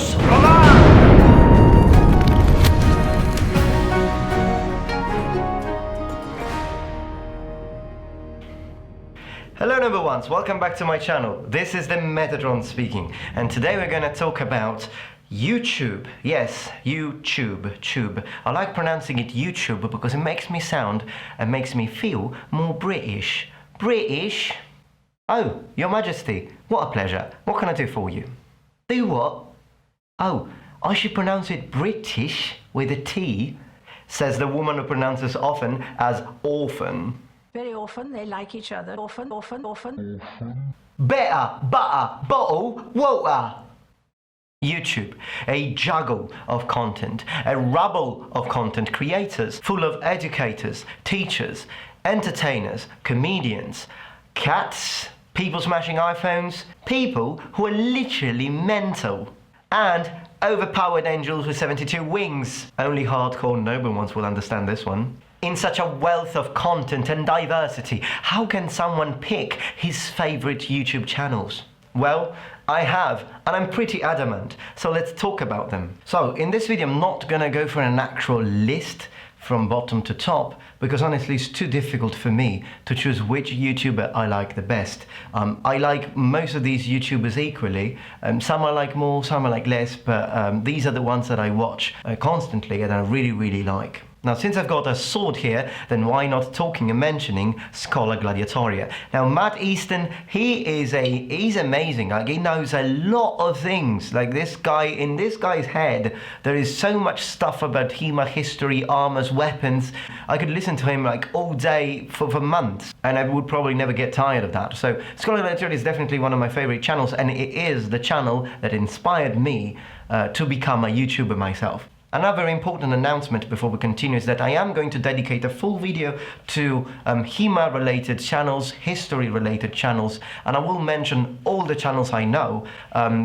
Marcus Roman! Hello number ones, welcome back to my channel. This is the Metatron speaking, and today we're going to talk about YouTube. Yes, YouTube, tube. I like pronouncing it YouTube because it makes me sound and makes me feel more British. British? Oh, Your Majesty, what a pleasure. What can I do for you? Do what? Oh, I should pronounce it British with a T, says the woman who pronounces often as orphan. Very often they like each other. Often. Better, butter, bottle, water. YouTube, a juggle of content, a rubble of content creators, full of educators, teachers, entertainers, comedians, cats, people smashing iPhones, people who are literally mental, and overpowered angels with 72 wings. Only hardcore noble ones will understand this one. In such a wealth of content and diversity, how can someone pick his favorite YouTube channels? Well, I have, and I'm pretty adamant, so let's talk about them. So, in this video I'm not gonna go for an actual list from bottom to top, because honestly it's too difficult for me to choose which YouTuber I like the best. I like most of these YouTubers equally. Some I like more, some I like less, but these are the ones that I watch constantly and I really like. Now, since I've got a sword here, then why not talking and mentioning Scholar Gladiatoria? Now, Matt Easton, he's amazing. Like, he knows a lot of things. Like, this guy, in this guy's head, there is so much stuff about HEMA history, armors, weapons. I could listen to him like all day for months, and I would probably never get tired of that. So, Scholar Gladiatoria is definitely one of my favorite channels, and it is the channel that inspired me to become a YouTuber myself. Another important announcement before we continue is that I am going to dedicate a full video to HEMA related channels, history related channels, and I will mention all the channels I know.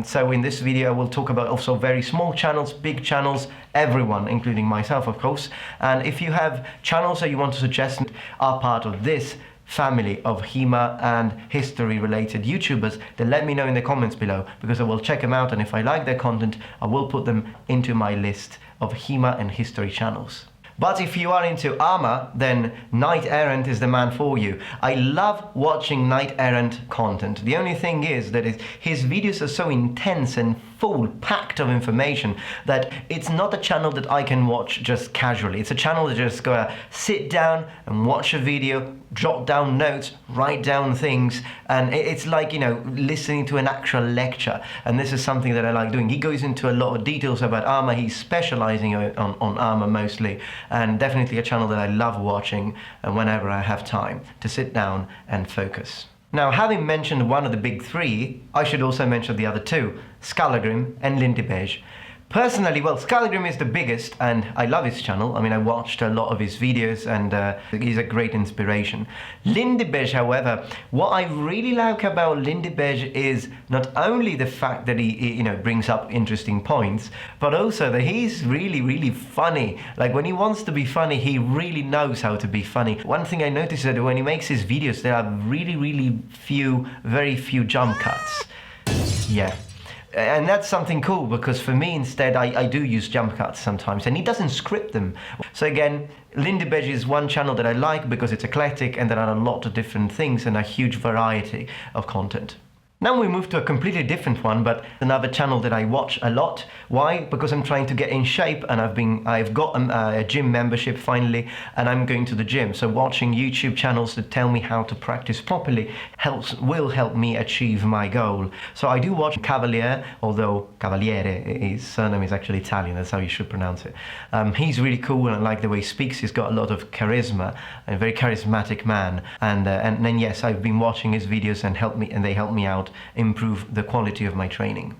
So in this video I will talk about also very small channels, big channels, everyone, including myself of course. And if you have channels that you want to suggest are part of this family of HEMA and history related YouTubers, then let me know in the comments below, because I will check them out, and if I like their content I will put them into my list of HEMA and history channels. But if you are into armor, then Knight Errant is the man for you. I love watching Knight Errant content. The only thing is that his videos are so intense and full, packed of information, that it's not a channel that I can watch just casually. It's a channel that just gotta sit down and watch a video, jot down notes, write down things, and it's like, you know, listening to an actual lecture. And this is something that I like doing. He goes into a lot of details about armor. He's specializing on armor mostly, and definitely a channel that I love watching and whenever I have time to sit down and focus. Now, having mentioned one of the big three, I should also mention the other two, Scalagrim and Lindibej. Personally, well, Scalagrim is the biggest, and I love his channel. I mean, I watched a lot of his videos, and he's a great inspiration. Lindibej, however, what I really like about Lindibej is not only the fact that he you know, brings up interesting points, but also that he's really funny. Like, when he wants to be funny, he really knows how to be funny. One thing I noticed is that when he makes his videos, there are very few jump cuts. Yeah. And that's something cool, because for me instead I do use jump cuts sometimes, and he doesn't script them. So again, Lindibej is one channel that I like because it's eclectic and there are a lot of different things and a huge variety of content. Now we move to a completely different one, but another channel that I watch a lot. Why? Because I'm trying to get in shape, and I've got a gym membership finally, and I'm going to the gym. So watching YouTube channels that tell me how to practice properly will help me achieve my goal. So I do watch Cavaliere, although Cavaliere, his surname is actually Italian, that's how you should pronounce it. He's really cool, and I like the way he speaks. He's got a lot of charisma, a very charismatic man. And then yes, I've been watching his videos and they help me out improve the quality of my training.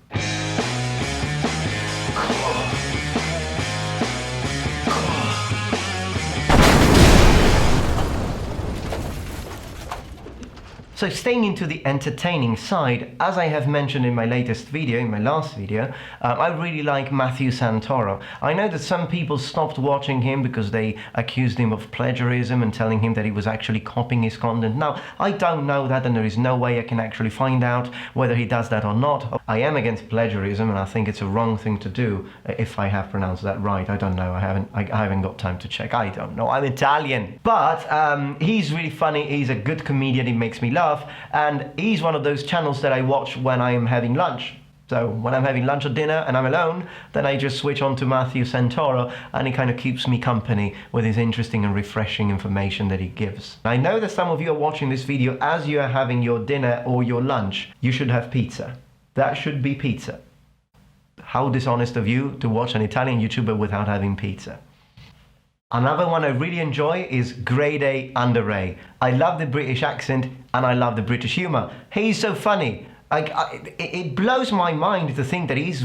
So staying into the entertaining side, as I have mentioned in my latest video, in my last video, I really like Matthew Santoro. I know that some people stopped watching him because they accused him of plagiarism and telling him that he was actually copying his content. Now, I don't know that, and there is no way I can actually find out whether he does that or not. I am against plagiarism, and I think it's a wrong thing to do, if I have pronounced that right. I don't know. I haven't got time to check. I don't know. I'm Italian. But he's really funny. He's a good comedian. He makes me laugh, and he's one of those channels that I watch when I am having lunch. So when I'm having lunch or dinner and I'm alone, then I just switch on to Matthew Santoro, and he kind of keeps me company with his interesting and refreshing information that he gives. I know that some of you are watching this video as you are having your dinner or your lunch. You should have pizza. That should be pizza. How dishonest of you to watch an Italian YouTuber without having pizza. Another one I really enjoy is Grade A Under Ray. I love the British accent and I love the British humor. He's so funny. It blows my mind to think that he's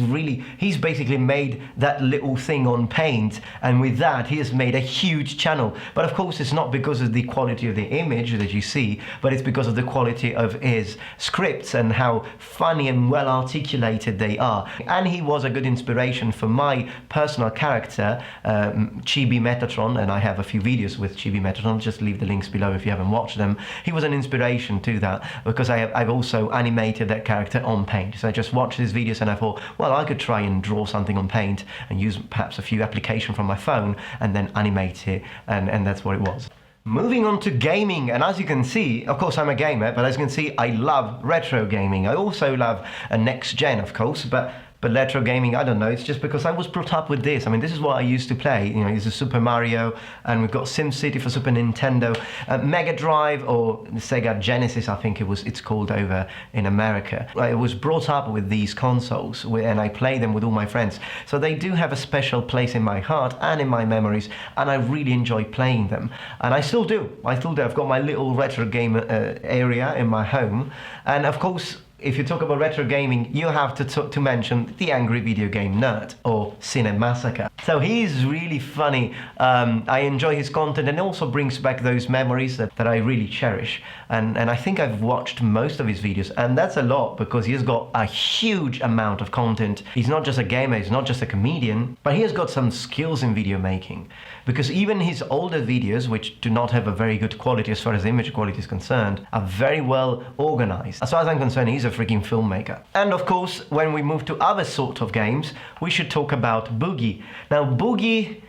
basically made that little thing on Paint, and with that he has made a huge channel. But of course it's not because of the quality of the image that you see, but it's because of the quality of his scripts and how funny and well articulated they are. And he was a good inspiration for my personal character, Chibi Metatron, and I have a few videos with Chibi Metatron. Just leave the links below if you haven't watched them. He was an inspiration to that because I've also animated that character on Paint. So I just watched his videos and I thought, well, I could try and draw something on Paint and use perhaps a few applications from my phone and then animate it, and that's what it was. Moving on to gaming, and as you can see, of course I'm a gamer, but as you can see, I love retro gaming. I also love a next gen, of course, but retro gaming, I don't know, it's just because I was brought up with this. I mean, this is what I used to play. You know, it's a Super Mario, and we've got SimCity for Super Nintendo, Mega Drive, or Sega Genesis, I think it's called over in America. I was brought up with these consoles, and I play them with all my friends. So they do have a special place in my heart and in my memories, and I really enjoy playing them. And I still do. I've got my little retro game area in my home, and of course, if you talk about retro gaming, you have to mention the Angry Video Game Nerd, or Cinemassacre. So he's really funny. I enjoy his content, and it also brings back those memories that I really cherish. And I think I've watched most of his videos, and that's a lot because he's got a huge amount of content. He's not just a gamer, he's not just a comedian, but he has got some skills in video making. Because even his older videos, which do not have a very good quality as far as image quality is concerned, are very well organized. As far as I'm concerned, he's a freaking filmmaker. And of course, when we move to other sort of games, we should talk about Boogie. Now, Boogie,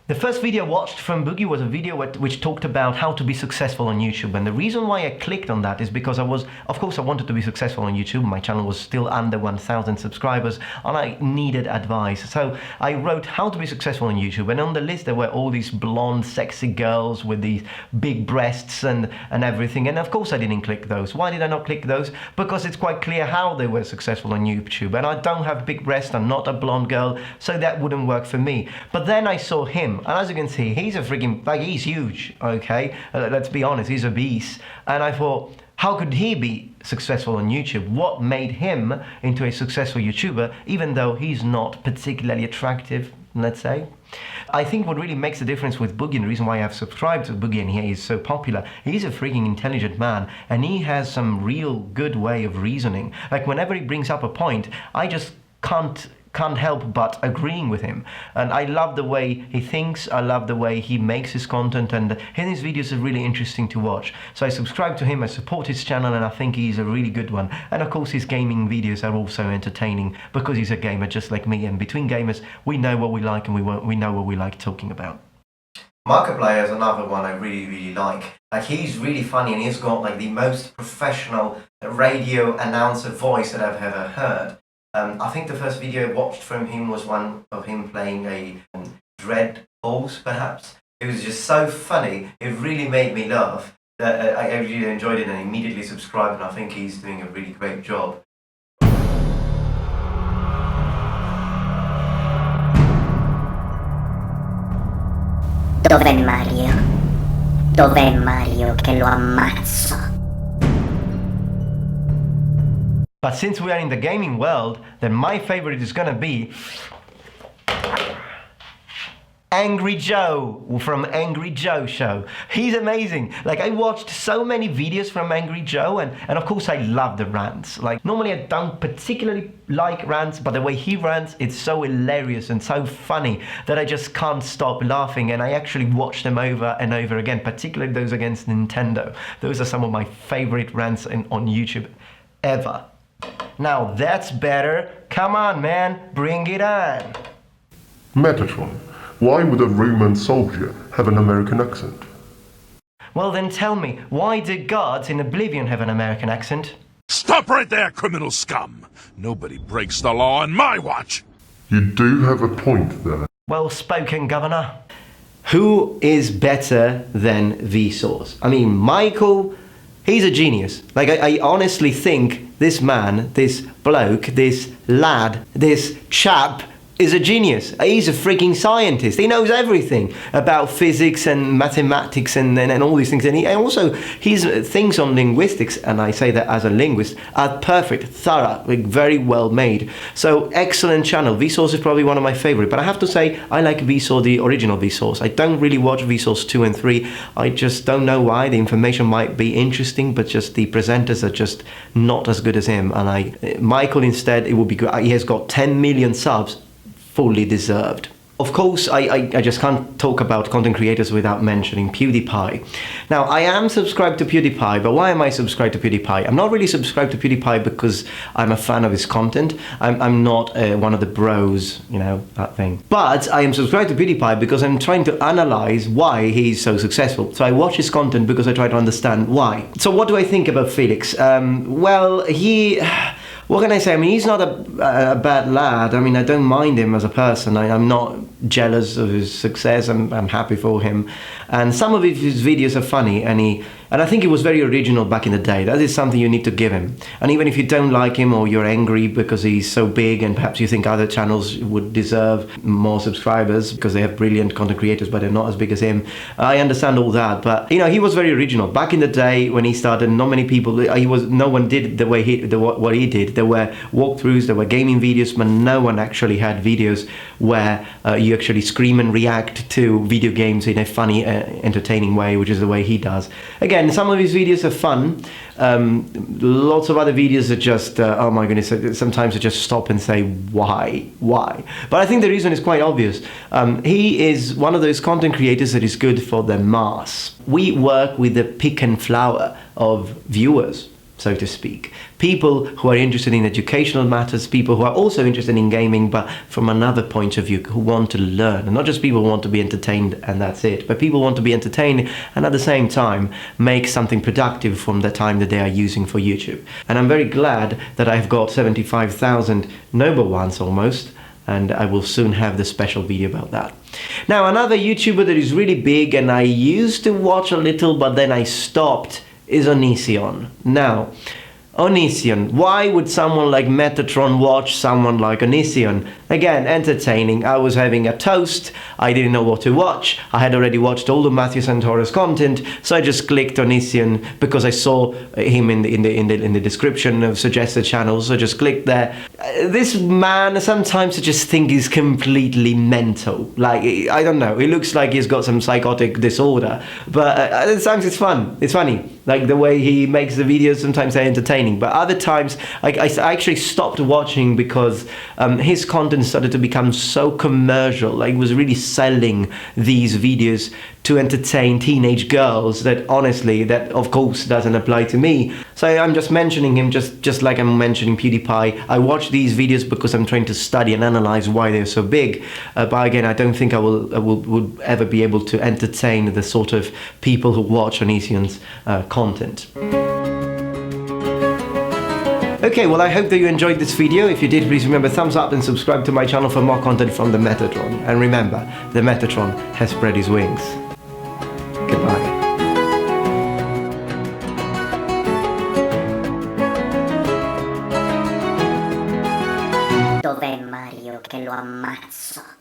the first video I watched from Boogie was a video which talked about how to be successful on YouTube. And the reason why I clicked on that is because I wanted to be successful on YouTube. My channel was still under 1,000 subscribers, and I needed advice. So I wrote how to be successful on YouTube. And on the list, there were all these blonde, sexy girls with these big breasts and everything. And of course, I didn't click those. Why did I not click those? Because it's quite clear how they were successful on YouTube. And I don't have big breasts. I'm not a blonde girl, so that wouldn't work for me. But then I saw him. And as you can see, he's a freaking, he's huge, okay? Let's be honest, he's a beast. And I thought, how could he be successful on YouTube? What made him into a successful YouTuber, even though he's not particularly attractive, let's say? I think what really makes the difference with Boogie, and the reason why I've subscribed to Boogie and he is so popular, he's a freaking intelligent man, and he has some real good way of reasoning. Like whenever he brings up a point, I just can't help but agreeing with him. And I love the way he thinks, I love the way he makes his content, and his videos are really interesting to watch. So I subscribe to him, I support his channel, and I think he's a really good one. And of course his gaming videos are also entertaining because he's a gamer just like me, and between gamers we know what we like and we know what we like talking about. Markiplier is another one I really like. Like, he's really funny, and he's got like the most professional radio announcer voice that I've ever heard. I think the first video I watched from him was one of him playing a Dread Balls, perhaps. It was just so funny, it really made me laugh. I really enjoyed it and immediately subscribed, and I think he's doing a really great job. Dov'è Mario? Dov'è Mario che lo ammazzo? But since we are in the gaming world, then my favorite is gonna be Angry Joe from Angry Joe Show. He's amazing. Like, I watched so many videos from Angry Joe, and of course I love the rants. Like, normally I don't particularly like rants, but the way he rants, it's so hilarious and so funny that I just can't stop laughing, and I actually watch them over and over again, particularly those against Nintendo. Those are some of my favorite rants on YouTube ever. Now that's better. Come on, man, bring it on. Metatron. Why would a Roman soldier have an American accent? Well then tell me, why do guards in Oblivion have an American accent? Stop right there, criminal scum! Nobody breaks the law on my watch! You do have a point there. Well spoken, Governor. Who is better than Vsauce? I mean, Michael, he's a genius. Like, I honestly think this man, this bloke, this lad, this chap is a genius. He's a freaking scientist. He knows everything about physics and mathematics and all these things. And also, his things on linguistics, and I say that as a linguist, are perfect, thorough, like very well made. So, excellent channel. Vsauce is probably one of my favorite. But I have to say, I like Vsauce, the original Vsauce. I don't really watch Vsauce 2 and 3. I just don't know why. The information might be interesting, but just the presenters are just not as good as him. And Michael, instead, it would be good. He has got 10 million subs. Fully deserved. Of course, I just can't talk about content creators without mentioning PewDiePie. Now, I am subscribed to PewDiePie, but why am I subscribed to PewDiePie? I'm not really subscribed to PewDiePie because I'm a fan of his content. I'm not one of the bros, you know, that thing. But I am subscribed to PewDiePie because I'm trying to analyze why he's so successful. So I watch his content because I try to understand why. So what do I think about Felix? Well, what can I say? I mean, he's not a bad lad. I mean, I don't mind him as a person. I'm not jealous of his success. I'm happy for him. And some of his videos are funny, and I think he was very original back in the day. That is something you need to give him. And even if you don't like him or you're angry because he's so big and perhaps you think other channels would deserve more subscribers because they have brilliant content creators but they're not as big as him, I understand all that. But, you know, he was very original. Back in the day when he started, not many people, no one did the way what he did. There were walkthroughs, there were gaming videos, but no one actually had videos where you actually scream and react to video games in a funny, entertaining way, which is the way he does. Again, some of his videos are fun. Lots of other videos are just, oh my goodness, sometimes I just stop and say, why? But I think the reason is quite obvious. He is one of those content creators that is good for the mass. We work with the pick and flower of viewers, so to speak. People who are interested in educational matters, people who are also interested in gaming, but from another point of view, who want to learn. And not just people who want to be entertained and that's it, but people who want to be entertained and at the same time make something productive from the time that they are using for YouTube. And I'm very glad that I've got 75,000 noble ones almost, and I will soon have the special video about that. Now, another YouTuber that is really big and I used to watch a little, but then I stopped, is Onision. Now, Onision, why would someone like Metatron watch someone like Onision? Again, entertaining. I was having a toast, I didn't know what to watch, I had already watched all the Matthew Santora's content, so I just clicked Onision because I saw him in the description of suggested channels, so I just clicked there. This man, sometimes I just think he's completely mental. Like, I don't know, it looks like he's got some psychotic disorder, but sometimes it's fun, it's funny. Like the way he makes the videos, sometimes they're entertaining, but other times I actually stopped watching because his content started to become so commercial. Like, he was really selling these videos to entertain teenage girls that honestly, that of course doesn't apply to me. So I'm just mentioning him just like I'm mentioning PewDiePie. I watch these videos because I'm trying to study and analyze why they're so big. But again, I don't think I would ever be able to entertain the sort of people who watch Onision's content. Okay, well, I hope that you enjoyed this video. If you did, please remember thumbs up and subscribe to my channel for more content from the Metatron. And remember, the Metatron has spread his wings. Goodbye. Dov'è Mario che lo ammazzo?